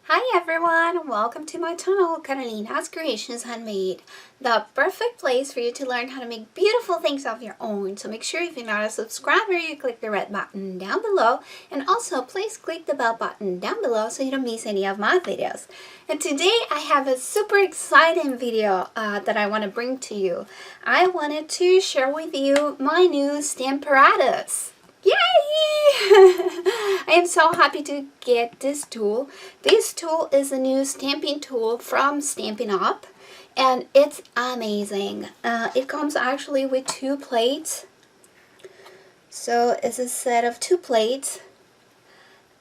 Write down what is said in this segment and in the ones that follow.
Hi everyone! Welcome to my channel, Carolina's Creations-Handmade, the perfect place for you to learn how to make beautiful things of your own. So make sure if you're not a subscriber, you click the red button down below, and also please click the bell button down below so you don't miss any of my videos. And today I have a super exciting video that I want to bring to you. I wanted to share with you my new Stamparatus. Yay! I am so happy to get this tool. This tool is a new stamping tool from Stampin Up, and it's amazing. It comes actually with 2 plates. So it's a set of 2 plates,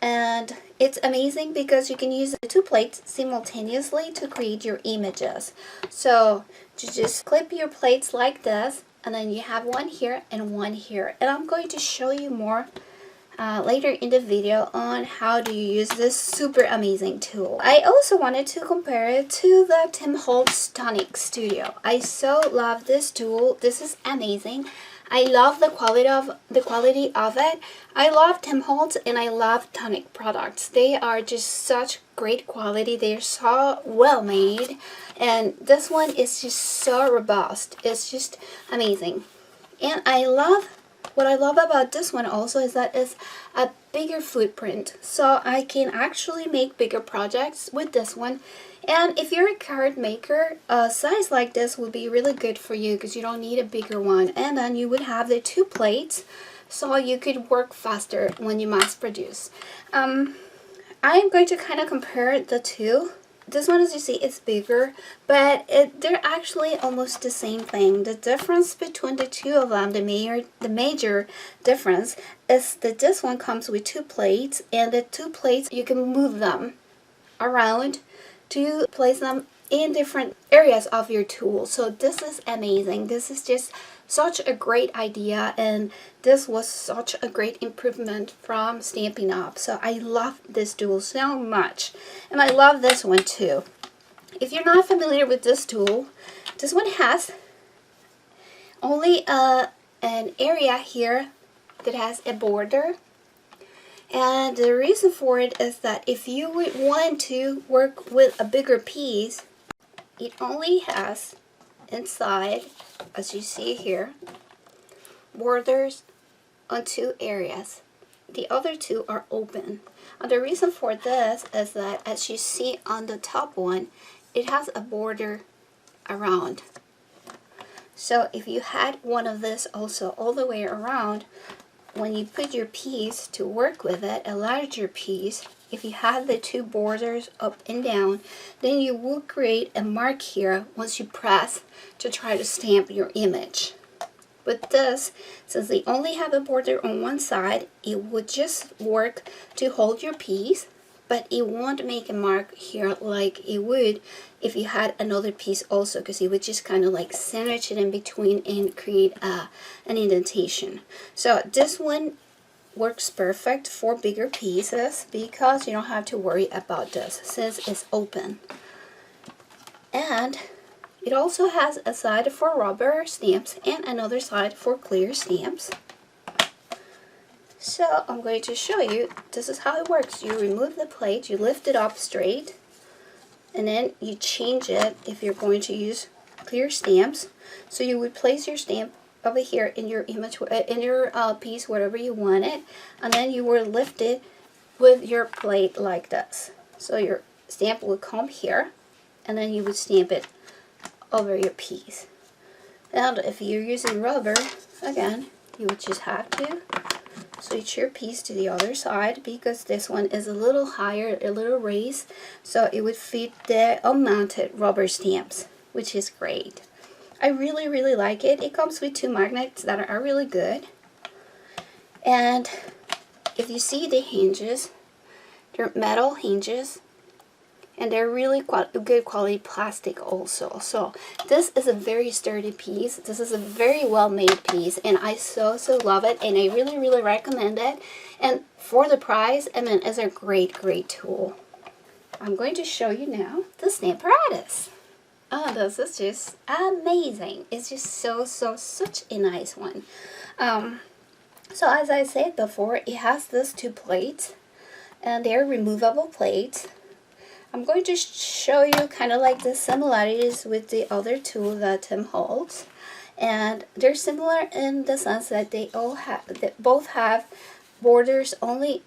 and it's amazing because you can use the 2 plates simultaneously to create your images. So you just clip your plates like this, and then you have one here and one here, and I'm going to show you more later in the video on how do you use this super amazing tool. I also wanted to compare it to the Tim Holtz Tonic Studio. I so love this tool. This is amazing. I love the quality of it. I love Tim Holtz and I love Tonic products. They are just such great quality. They're so well made, and this one is just so robust. It's just amazing. And what I love about this one also is that it's a bigger footprint, so I can actually make bigger projects with this one. And if you're a card maker, a size like this would be really good for you because you don't need a bigger one. And then you would have the 2 plates, so you could work faster when you mass produce. I'm going to kind of compare the two. This one, as you see, is bigger, but they're actually almost the same thing. The difference between the two of them, the major difference, is that this one comes with 2 plates, and the 2 plates, you can move them around to place them in different areas of your tool. So this is amazing. This is just such a great idea, and this was such a great improvement from Stampin' Up. So I love this tool so much, and I love this one too. If you're not familiar with this tool, this one has only an area here that has a border. And the reason for it is that if you would want to work with a bigger piece, it only has inside, as you see here, borders on 2 areas. The other 2 are open. And the reason for this is that, as you see on the top one, it has a border around. So if you had one of this also all the way around, when you put your piece to work with it, a larger piece, if you have the 2 borders up and down, then you will create a mark here once you press to try to stamp your image. With this, since they only have a border on one side, it would just work to hold your piece, but it won't make a mark here like it would if you had another piece also, because it would just kind of like sandwich it in between and create an indentation. So this one works perfect for bigger pieces because you don't have to worry about this since it's open. And it also has a side for rubber stamps and another side for clear stamps. So I'm going to show you, this is how it works. You remove the plate, you lift it up straight, and then you change it if you're going to use clear stamps. So you would place your stamp over here in your image, in your piece, wherever you want it, and then you will lift it with your plate like this. So your stamp will come here, and then you would stamp it over your piece. And if you're using rubber, again, you would just have to switch your piece to the other side because this one is a little higher, a little raised, so it would fit the unmounted rubber stamps, which is great. I really like it. It comes with 2 magnets that are really good. And if you see the hinges, they're metal hinges, and they're really good quality plastic also. So this is a very sturdy piece. This is a very well made piece, and I so love it, and I really recommend it. And for the price, I mean, it's a great tool. I'm going to show you now the Stamparatus. Oh, this is just amazing. It's just such a nice one. So as I said before, it has these 2 plates, and they're removable plates. I'm going to show you kind of like the similarities with the other tool, the Tim Holtz. And they're similar in the sense that they both have borders only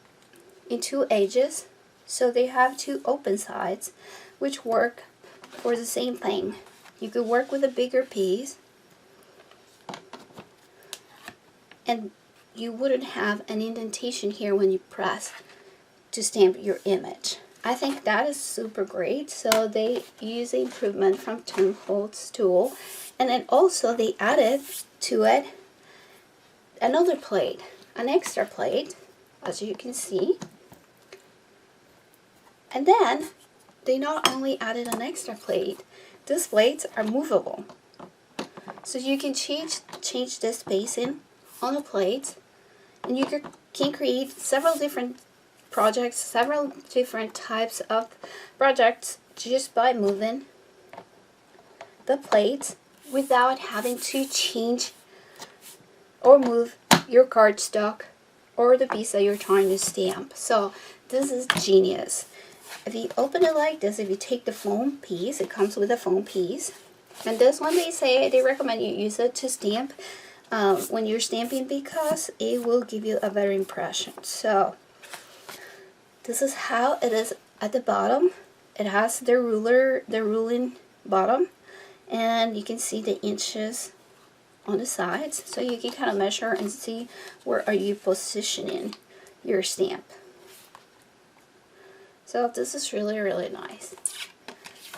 in two edges. So they have two open sides, which work for the same thing. You could work with a bigger piece, and you wouldn't have an indentation here when you press to stamp your image. I think that is super great. So they use the improvement from Tim Holtz tool, and then also they added to it another plate, an extra plate, as you can see. And then they not only added an extra plate, these plates are movable. So you can change the spacing on the plate, and you can create several different projects, several different types of projects just by moving the plates without having to change or move your cardstock or the piece that you're trying to stamp. So this is genius. If you open it like this, if you take the foam piece, it comes with a foam piece. And this one, they recommend you use it to stamp when you're stamping, because it will give you a better impression. So this is how it is at the bottom. It has the ruling bottom, and you can see the inches on the sides, so you can kind of measure and see where are you positioning your stamp. So this is really, really nice.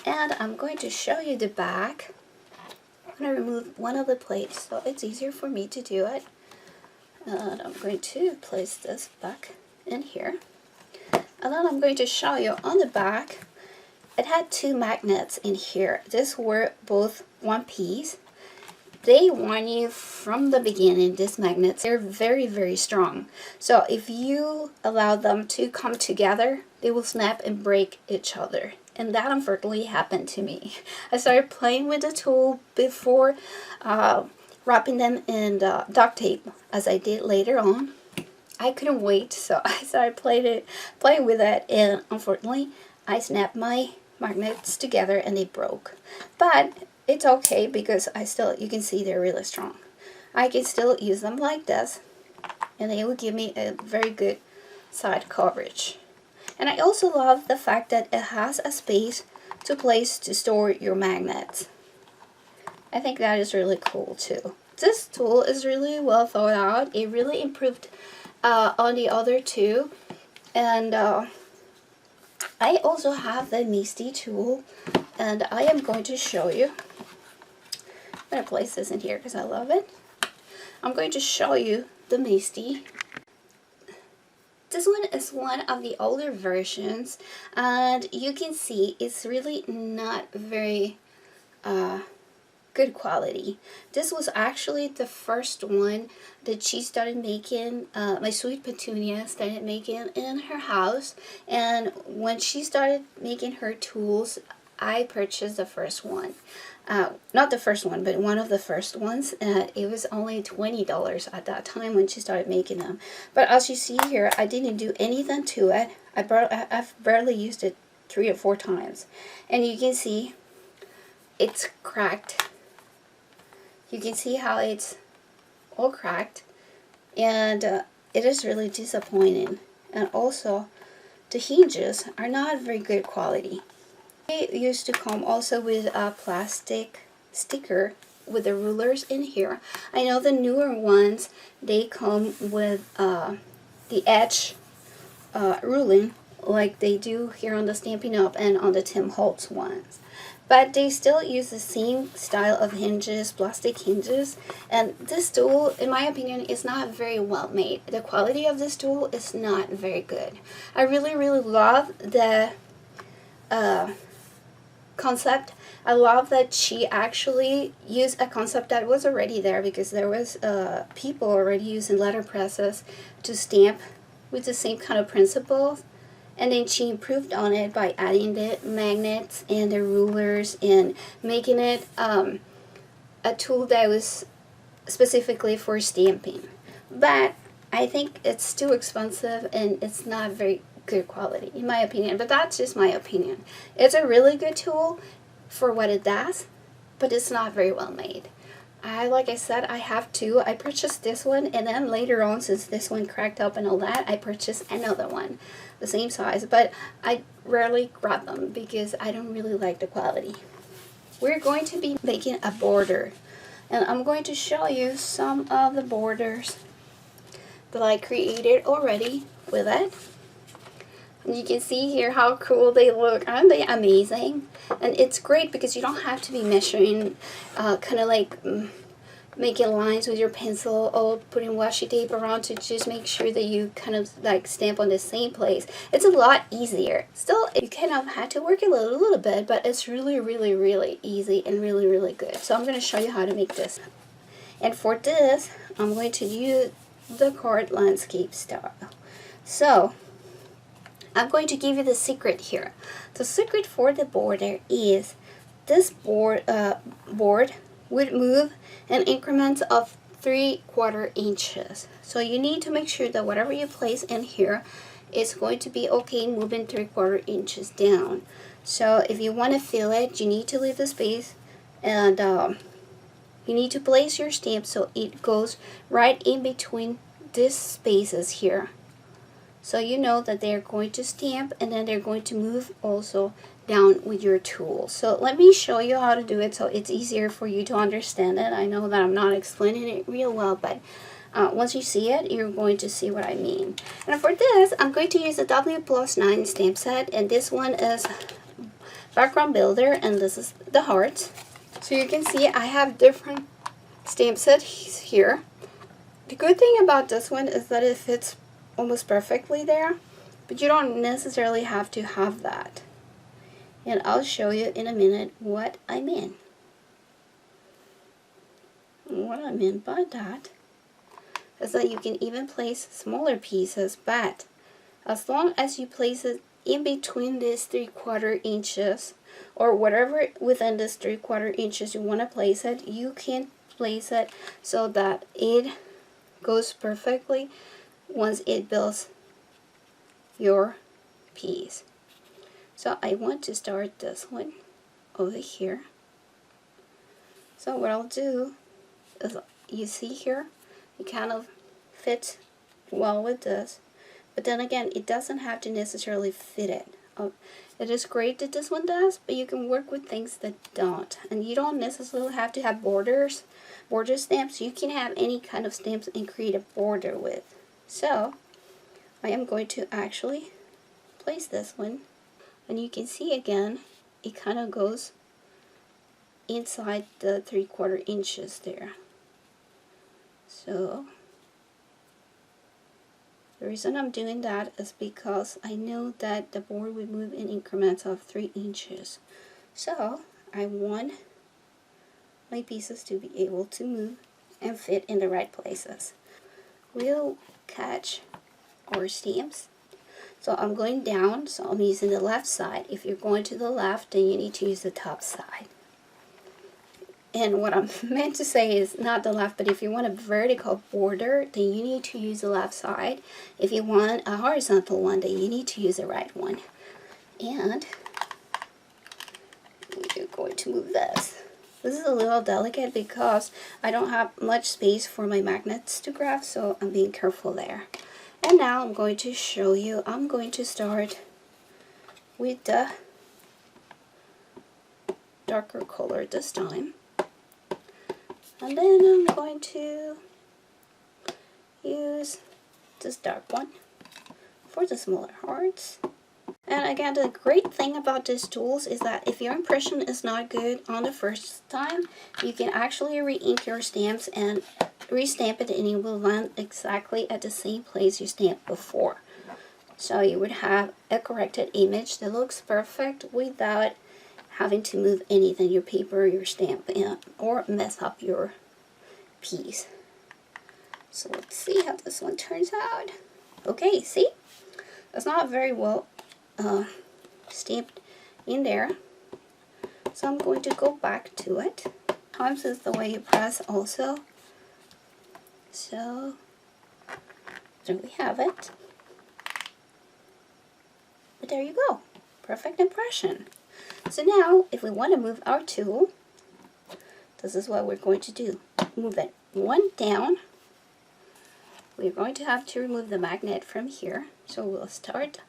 And I'm going to show you the back. I'm going to remove one of the plates so it's easier for me to do it. And I'm going to place this back in here. And then I'm going to show you on the back, it had two magnets in here. These were both one piece. They warn you from the beginning, these magnets, they're very, very strong. So if you allow them to come together, they will snap and break each other. And that unfortunately happened to me. I started playing with the tool before wrapping them in duct tape, as I did later on. I couldn't wait, so I started playing with it, and unfortunately I snapped my magnets together and they broke. But it's okay, because you can see they're really strong. I can still use them like this, and they will give me a very good side coverage. And I also love the fact that it has a space to store your magnets. I think that is really cool too. This tool is really well thought out. It really improved on the other two. And I also have the Misti tool, and I am going to show you. I'm going to place this in here because I love it. I'm going to show you the Misti. This one is one of the older versions, and you can see it's really not very good quality. This was actually the first one that she started making, my sweet Petunia started making in her house. And when she started making her tools, I purchased the first one. Not the first one, but one of the first ones. It was only $20 at that time when she started making them. But as you see here, I didn't do anything to it. I've barely used it 3 or 4 times. And you can see it's cracked. You can see how it's all cracked. And it is really disappointing. And also, the hinges are not very good quality. They used to come also with a plastic sticker with the rulers in here. I know the newer ones, they come with the edge ruling, like they do here on the Stampin' Up and on the Tim Holtz ones. But they still use the same style of hinges, plastic hinges. And this tool, in my opinion, is not very well made. The quality of this tool is not very good. I really, really love the concept. I love that she actually used a concept that was already there, because there was people already using letter presses to stamp with the same kind of principles. And then she improved on it by adding the magnets and the rulers and making it a tool that was specifically for stamping. But I think it's too expensive and it's not very good quality in my opinion, but that's just my opinion. It's a really good tool for what it does, but it's not very well made. Like I said, I have two. I purchased this one, and then later on, since this one cracked up and all that, I purchased another one, the same size, but I rarely grab them because I don't really like the quality. We're going to be making a border, and I'm going to show you some of the borders that I created already with it. And you can see here how cool they look. Aren't they amazing? And it's great because you don't have to be measuring, kind of like making lines with your pencil or putting washi tape around to just make sure that you kind of like stamp on the same place. It's a lot easier. Still, you kind of had to work a little bit, but it's really, really, really easy and really, really good. So I'm going to show you how to make this. And for this, I'm going to use the card landscape style. So I'm going to give you the secret here. The secret for the border is this board would move in increments of 3/4 inches. So you need to make sure that whatever you place in here is going to be okay moving 3/4 inches down. So if you want to fill it, you need to leave the space, and you need to place your stamp so it goes right in between these spaces here. So you know that they're going to stamp, and then they're going to move also down with your tool. So let me show you how to do it so it's easier for you to understand it. I know that I'm not explaining it real well, but once you see it, you're going to see what I mean. And for this, I'm going to use a W+9 stamp set, and this one is Background Builder, and this is the heart. So you can see I have different stamp sets here. The good thing about this one is that it fits almost perfectly there, but you don't necessarily have to have that. And I'll show you in a minute what I mean. What I mean by that is that you can even place smaller pieces, but as long as you place it in between these 3/4 inches, or whatever within this 3/4 inches you want to place it, you can place it so that it goes perfectly once it builds your piece. So I want to start this one over here. So what I'll do is, you see here, it kind of fits well with this, but then again, it doesn't have to necessarily fit it. It is great that this one does, but you can work with things that don't. And you don't necessarily have to have border stamps. You can have any kind of stamps and create a border with. So I am going to actually place this one, and you can see again, it kind of goes inside the 3/4 inches there. So the reason I'm doing that is because I know that the board will move in increments of 3 inches. So I want my pieces to be able to move and fit in the right places. We'll catch our stamps. So I'm going down, so I'm using the left side. If you're going to the left, then you need to use the top side. And what I'm meant to say is not the left, but if you want a vertical border, then you need to use the left side. If you want a horizontal one, then you need to use the right one. And we're going to move this. This is a little delicate because I don't have much space for my magnets to grab, so I'm being careful there. And now I'm going to show you, I'm going to start with the darker color this time. And then I'm going to use this dark one for the smaller hearts. And again, the great thing about these tools is that if your impression is not good on the first time, you can actually re-ink your stamps and re-stamp it, and it will land exactly at the same place you stamped before. So you would have a corrected image that looks perfect without having to move anything, your paper, your stamp, or mess up your piece. So let's see how this one turns out. Okay, see? It's not very well stamped in there. So I'm going to go back to it. Sometimes is the way you press also. So there we have it. But there you go. Perfect impression. So now, if we want to move our tool, this is what we're going to do. Move it one down. We're going to have to remove the magnet from here. So we'll start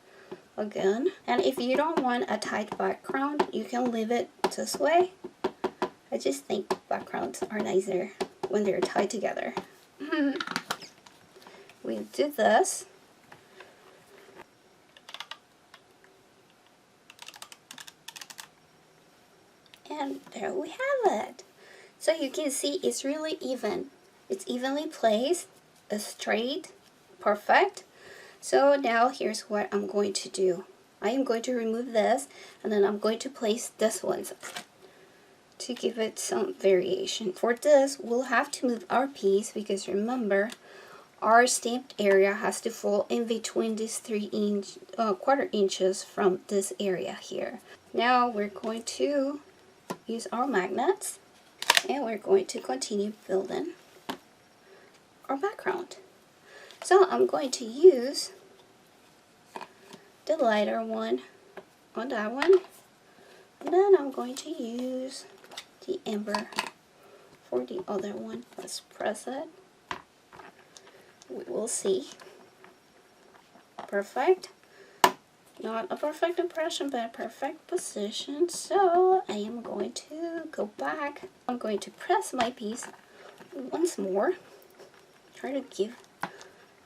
again. And if you don't want a tight background, you can leave it this way. I just think backgrounds are nicer when they're tied together. We do this. And there we have it. So you can see it's really even. It's evenly placed, straight, perfect. So now here's what I'm going to do. I am going to remove this, and then I'm going to place this one to give it some variation. For this, we'll have to move our piece because remember, our stamped area has to fall in between these 3 inches from this area here. Now we're going to use our magnets, and we're going to continue building our background. So I'm going to use the lighter one on that one, and then I'm going to use the amber for the other one. Let's press it. We will see. Perfect. Not a perfect impression, but a perfect position. So I am going to go back. I'm going to press my piece once more. Try to give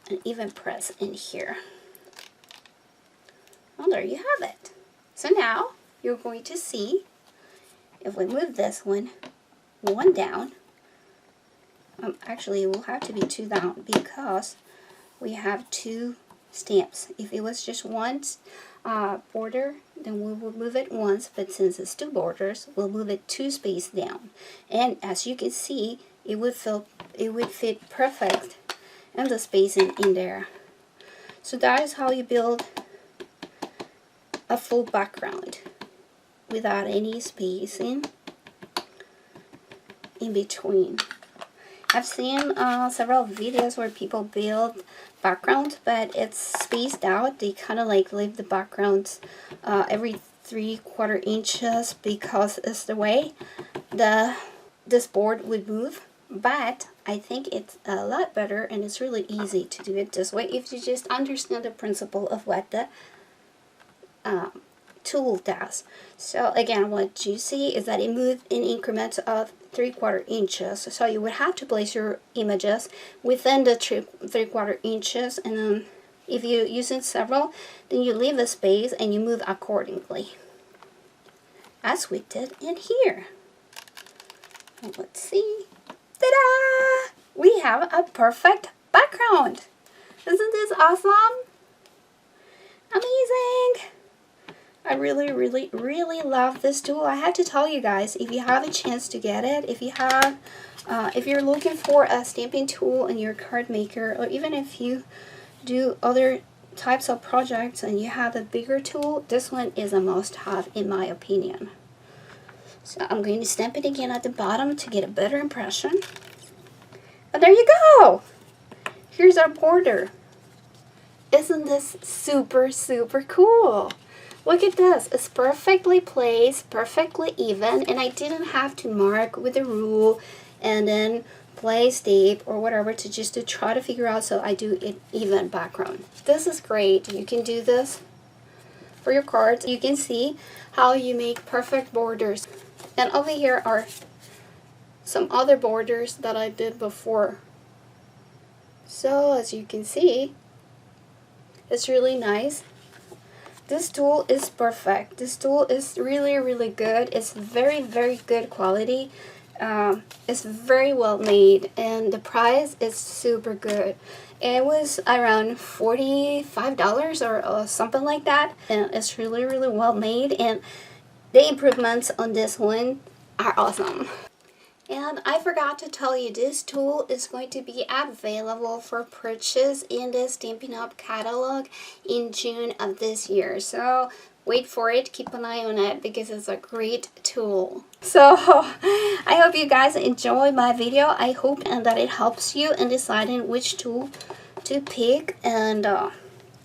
an even press in here. Well, there you have it. So now you're going to see if we move this one down. Actually, it will have to be 2 down because we have 2 stamps. If it was just one border, then we will move it once, but since it's 2 borders, we'll move it 2 space down. And as you can see, it would fit perfect and the spacing in there. So that is how you build a full background without any spacing in between. I've seen several videos where people build backgrounds, but it's spaced out. They kind of like leave the backgrounds every 3/4 inches because it's the way this board would move. But I think it's a lot better, and it's really easy to do it this way if you just understand the principle of what the tool does. So again, what you see is that it moves in increments of 3/4 inches. So you would have to place your images within the 3/4 inches, and then if you're using several, then you leave a space and you move accordingly, as we did in here. And let's see. Ta-da! We have a perfect background. Isn't this awesome? Amazing! I really, really, really love this tool. I had to tell you guys, if you have a chance to get it, if you're looking for a stamping tool in your card maker, or even if you do other types of projects and you have a bigger tool, this one is a must-have in my opinion. So I'm going to stamp it again at the bottom to get a better impression. And there you go! Here's our border. Isn't this super, super cool? Look at this. It's perfectly placed, perfectly even, and I didn't have to mark with a rule and then place tape or whatever to try to figure out so I do an even background. This is great. You can do this for your cards. You can see how you make perfect borders. And over here are some other borders that I did before. So as you can see, it's really nice. This tool is perfect. This tool is really, really good. It's very, very good quality. It's very well made, and the price is super good. It was around $45 or something like that, and it's really, really well made, and the improvements on this one are awesome. And I forgot to tell you, this tool is going to be available for purchase in the Stampin' Up! Catalog in June of this year. So wait for it, keep an eye on it because it's a great tool. So I hope you guys enjoy my video. I hope that it helps you in deciding which tool to pick. And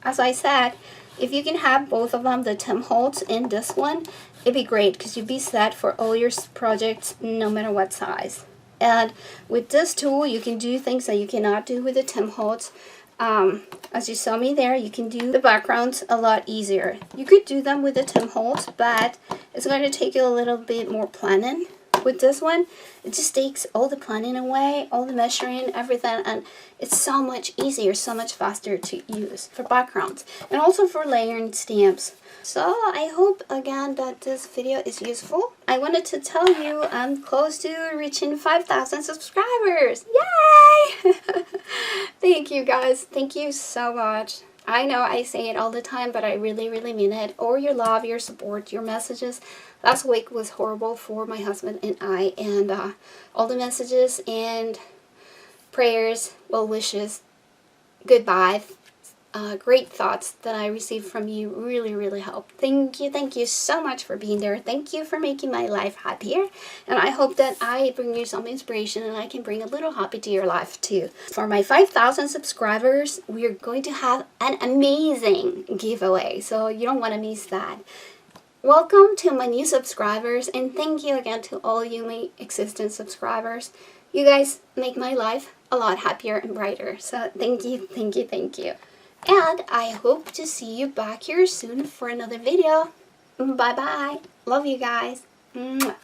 as I said, If you can have both of them, the Tim Holtz and this one, it'd be great because you'd be set for all your projects no matter what size. And with this tool, you can do things that you cannot do with the Tim Holtz. As you saw me there, you can do the backgrounds a lot easier. You could do them with the Tim Holtz, but it's going to take you a little bit more planning. With this one, it just takes all the planning away, all the measuring, everything, and it's so much easier, so much faster to use for backgrounds and also for layering stamps. So I hope again that this video is useful. I wanted to tell you I'm close to reaching 5,000 subscribers. Yay! Thank you guys. Thank you so much. I know I say it all the time, but I really, really mean it. Or your love, your support, your messages. Last week was horrible for my husband and I, and all the messages and prayers, well wishes, goodbye, great thoughts that I received from you really, really helped. Thank you so much for being there. Thank you for making my life happier, and I hope that I bring you some inspiration and I can bring a little happy to your life too. For my 5,000 subscribers, we're going to have an amazing giveaway, so you don't want to miss that. Welcome to my new subscribers, and thank you again to all you my existing subscribers. You guys make my life a lot happier and brighter, so thank you. And I hope to see you back here soon for another video. Bye bye. Love you guys. Mwah.